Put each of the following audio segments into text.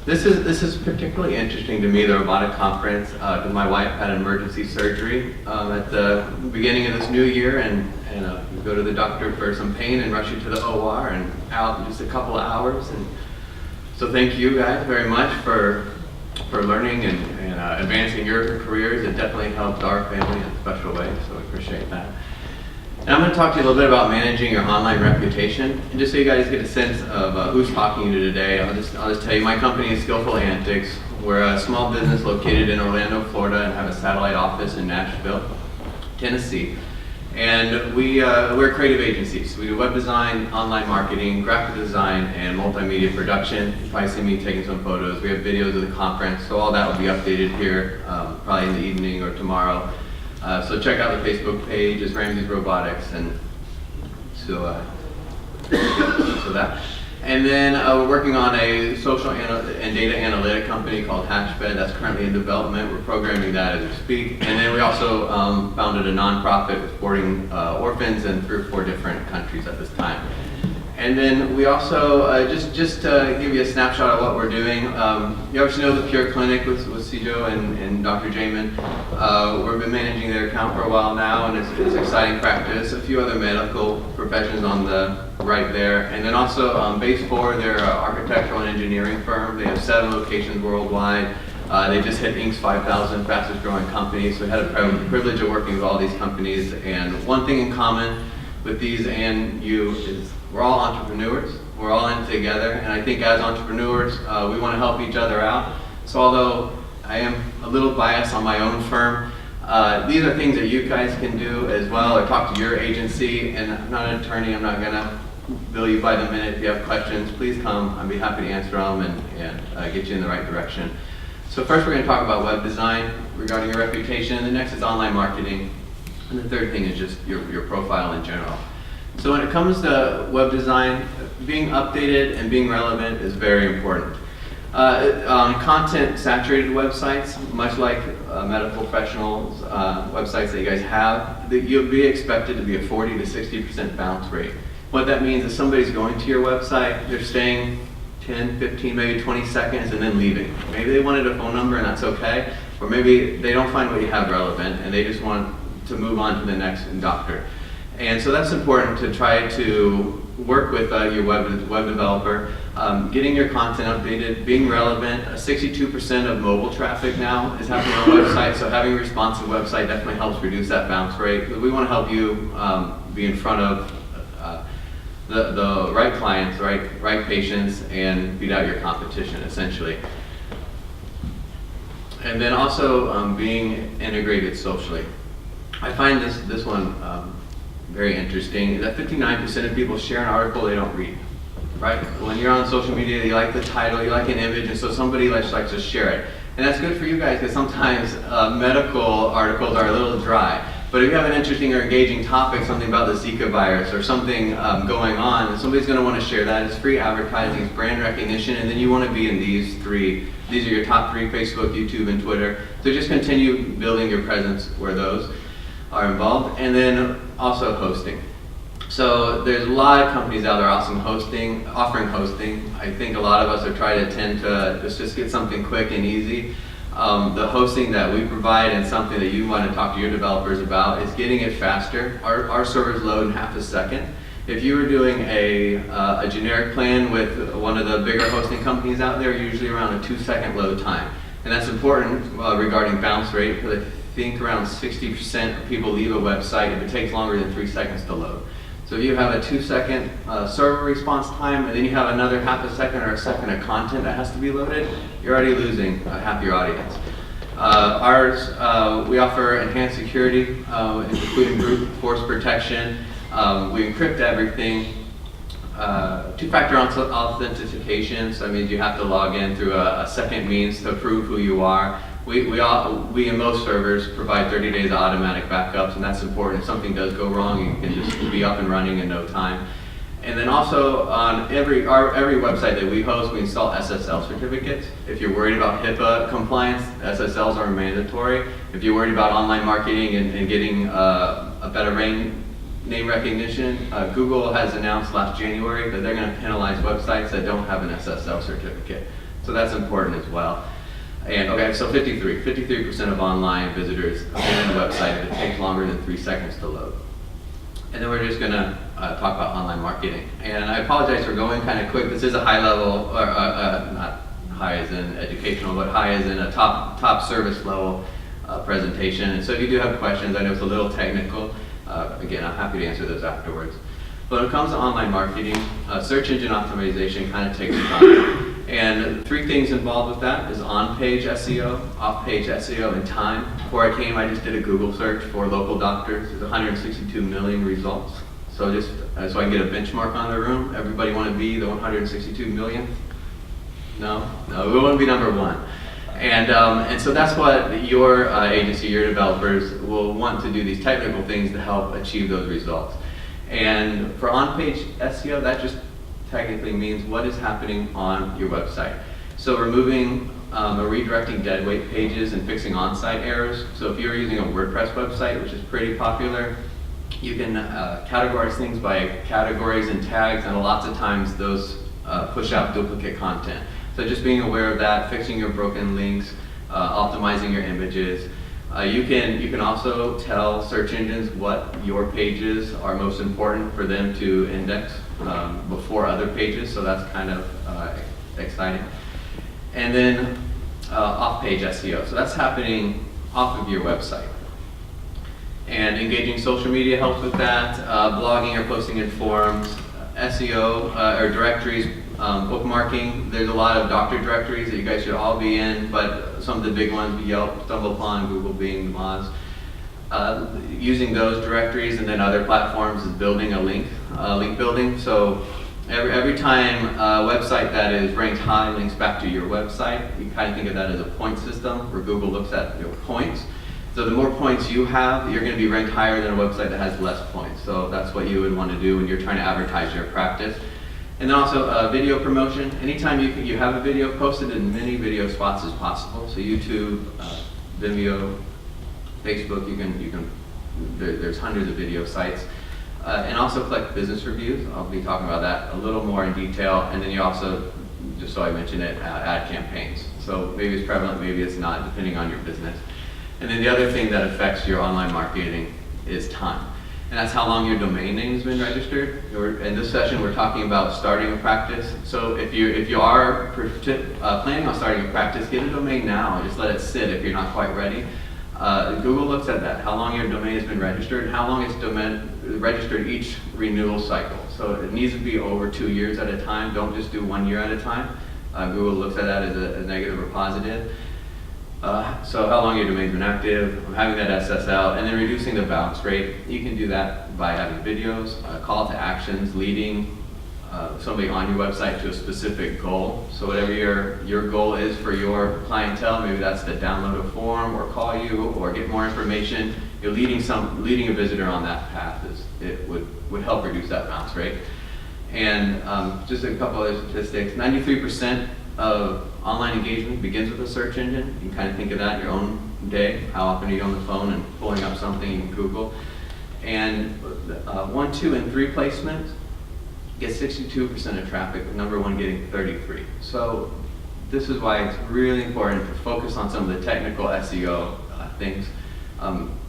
This is particularly interesting to me, the robotic conference, because my wife had an emergency surgery at the beginning of this new year, and you go to the doctor for some pain and rush you to the OR and out in just a couple of hours. And so thank you guys very much for learning and advancing your careers. It definitely helped our family in a special way, so we appreciate that. And I'm going to talk to you a little bit about managing your online reputation. And just so you guys get a sense of who's talking to you today, I'll just tell you my company is Skillful Antics. We're a small business located in Orlando, Florida, and have a satellite office in Nashville, Tennessee. And we're creative agencies. We do web design, online marketing, graphic design, and multimedia production. You probably see me taking some photos. We have videos of the conference, so all that will be updated here probably in the evening or tomorrow. So check out the Facebook page, it's RAMSES Robotics, and so that. And then we're working on a social and data analytic company called Hatchbed that's currently in development. We're programming that as we speak. And then we also founded a nonprofit supporting orphans in 3 or 4 different countries at this time. And then we also, just to give you a snapshot of what we're doing, you obviously know the Pure Clinic with Cijo and Dr. Jamin. We've been managing their account for a while now, and it's exciting practice. A few other medical professions on the right there. And then also Base 4, they're an architectural and engineering firm. They have 7 locations worldwide. They just hit Inc.'s 5,000 fastest growing companies. So we had a privilege of working with all these companies. And one thing in common with these and you is we're all entrepreneurs. We're all in together, and I think as entrepreneurs, we want to help each other out. So although I am a little biased on my own firm, these are things that you guys can do as well, or talk to your agency. And I'm not an attorney. I'm not going to bill you by the minute. If you have questions, please come. I'd be happy to answer them and get you in the right direction. So first, we're going to talk about web design regarding your reputation. The next is online marketing. And the third thing is just your profile in general. So when it comes to web design, being updated and being relevant is very important. Content-saturated websites, much like medical professionals' websites that you guys have, you'll be expected to be a 40 to 60% bounce rate. What that means is somebody's going to your website, they're staying 10, 15, maybe 20 seconds and then leaving. Maybe they wanted a phone number and that's okay, or maybe they don't find what you have relevant and they just want to move on to the next doctor. And so that's important to try to work with your web developer, getting your content updated, being relevant. 62% of mobile traffic now is happening on websites, so having a responsive website definitely helps reduce that bounce rate. We want to help you be in front of the right clients, right patients, and beat out your competition, essentially. And then also being integrated socially. I find this one very interesting, that 59% of people share an article they don't read, right? When you're on social media, you like the title, you like an image, and so somebody likes to share it. And that's good for you guys because sometimes medical articles are a little dry. But if you have an interesting or engaging topic, something about the Zika virus or something going on, somebody's going to want to share that. It's free advertising, it's brand recognition, and then you want to be in these 3. These are your top 3, Facebook, YouTube, and Twitter. So just continue building your presence where those are involved. And then also hosting. So there's a lot of companies out there offering hosting. I think a lot of us are trying to tend to just get something quick and easy. The hosting that we provide and something that you want to talk to your developers about is getting it faster. Our servers load in half a second. If you were doing a generic plan with one of the bigger hosting companies out there, usually around a 2-second load time. And that's important regarding bounce rate, because I think around 60% of people leave a website if it takes longer than 3 seconds to load. So if you have a 2-second server response time, and then you have another half a second or a second of content that has to be loaded, you're already losing half your audience. We offer enhanced security, including brute force protection. We encrypt everything. 2-factor authentication, so that means you have to log in through a second means to prove who you are. We in most servers provide 30 days of automatic backups, and that's important. If something does go wrong, you can just be up and running in no time. And then also on every website that we host, we install SSL certificates. If you're worried about HIPAA compliance, SSLs are mandatory. If you're worried about online marketing and getting a better name recognition. Google has announced last January that they're going to penalize websites that don't have an SSL certificate. So that's important as well. And okay, so 53% of online visitors abandon the website if it takes longer than 3 seconds to load. And then we're just going to talk about online marketing. And I apologize for going kind of quick. This is a high level, or not high as in educational, but high as in a top service level presentation. And so if you do have questions, I know it's a little technical. Again, I'm happy to answer those afterwards. But when it comes to online marketing, search engine optimization kind of takes time. And 3 things involved with that is on-page SEO, off-page SEO, and time. Before I came, I just did a Google search for local doctors. There's 162 million results. So just so I can get a benchmark on the room, everybody want to be the 162 million? No, we want to be number 1. And so that's what your agency, your developers will want to do, these technical things to help achieve those results. And for on-page SEO, that just technically means what is happening on your website. So removing or redirecting dead weight pages and fixing on-site errors. So if you're using a WordPress website, which is pretty popular, you can categorize things by categories and tags, and lots of times those push out duplicate content. So just being aware of that, fixing your broken links, optimizing your images. You can also tell search engines what your pages are most important for them to index before other pages, so that's kind of exciting. And then off-page SEO, so that's happening off of your website. And engaging social media helps with that, blogging or posting in forums, SEO or directories, bookmarking. There's a lot of doctor directories that you guys should all be in, but some of the big ones, Yelp, StumbleUpon, Google being the Moz. Using those directories and then other platforms is building a link building. So every time a website that is ranked high links back to your website, you kind of think of that as a point system where Google looks at your points. So the more points you have, you're going to be ranked higher than a website that has less points. So that's what you would want to do when you're trying to advertise your practice. And then also video promotion. Anytime you have a video, post it in many video spots as possible. So YouTube, Vimeo, Facebook, there's hundreds of video sites. And also collect business reviews. I'll be talking about that a little more in detail. And then you also, just so I mentioned it, ad campaigns. So maybe it's prevalent, maybe it's not, depending on your business. And then the other thing that affects your online marketing is time. And that's how long your domain name has been registered. In this session, we're talking about starting a practice. So if you are planning on starting a practice, get a domain now. Just let it sit if you're not quite ready. Google looks at that, how long your domain has been registered, how long it's registered each renewal cycle. So it needs to be over 2 years at a time. Don't just do 1 year at a time. Google looks at that as a negative or positive. So how long your domain's been active, having that SSL, and then reducing the bounce rate. You can do that by having videos, call to actions, leading somebody on your website to a specific goal. So whatever your goal is for your clientele, maybe that's to download a form or call you or get more information. You're leading a visitor on that path. It would help reduce that bounce rate. And just a couple other statistics, 93% of online engagement begins with a search engine. You can kind of think of that in your own day. How often are you on the phone and pulling up something you can Google? And 1, 2, and 3 placements get 62% of traffic, with number 1 getting 33. So this is why it's really important to focus on some of the technical SEO things.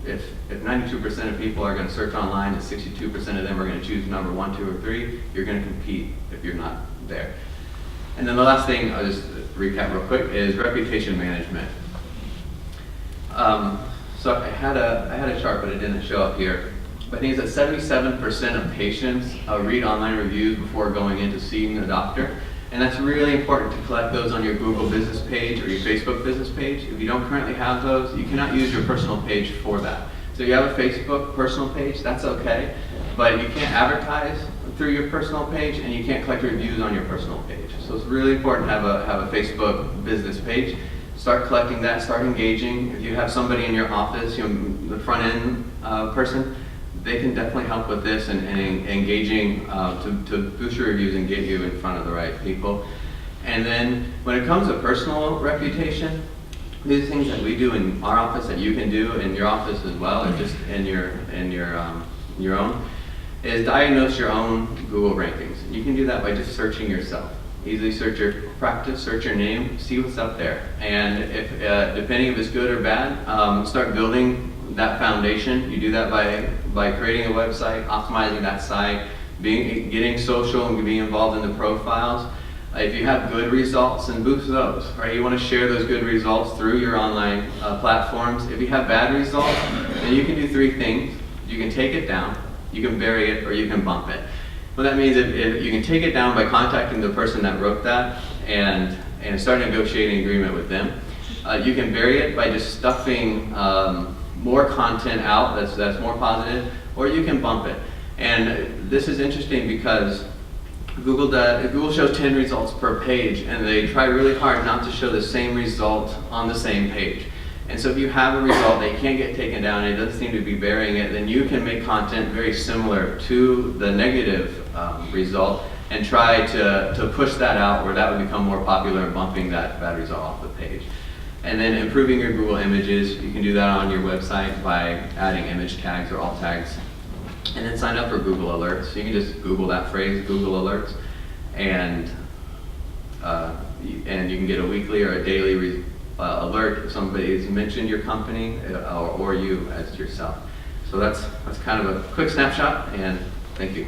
If 92% of people are going to search online and 62% of them are going to choose number 1, 2, or 3, you're going to compete if you're not there. And then the last thing, I'll just recap real quick, is reputation management. So I had a chart, but it didn't show up here. But I think it's that 77% of patients read online reviews before going into seeing a doctor. And that's really important to collect those on your Google business page or your Facebook business page. If you don't currently have those, you cannot use your personal page for that. So you have a Facebook personal page, that's okay. But you can't advertise through your personal page, and you can't collect reviews on your personal page. So it's really important to have a Facebook business page. Start collecting that, start engaging. If you have somebody in your office, the front end person, they can definitely help with this and engaging to boost your reviews and get you in front of the right people. And then when it comes to personal reputation, these are things that we do in our office that you can do in your office as well, or just in your own. is diagnose your own Google rankings. You can do that by just searching yourself. Easily search your practice, search your name, see what's up there. And if, depending if it's good or bad, start building that foundation. You do that by creating a website, optimizing that site, getting social and being involved in the profiles. If you have good results, then boost those, right? You want to share those good results through your online platforms. If you have bad results, then you can do three things. You can take it down, you can bury it, or you can bump it. What that means is if you can take it down by contacting the person that wrote that and start negotiating an agreement with them. You can bury it by just stuffing more content out that's more positive, or you can bump it. And this is interesting because Google shows 10 results per page, and they try really hard not to show the same result on the same page. And so if you have a result that you can't get taken down and it doesn't seem to be burying it, then you can make content very similar to the negative result and try to push that out where that would become more popular and bumping that bad result off the page. And then improving your Google images. You can do that on your website by adding image tags or alt tags. And then sign up for Google Alerts. You can just Google that phrase, Google Alerts, and you can get a weekly or a daily alert if somebody's mentioned your company or you as yourself. So that's kind of a quick snapshot, and thank you.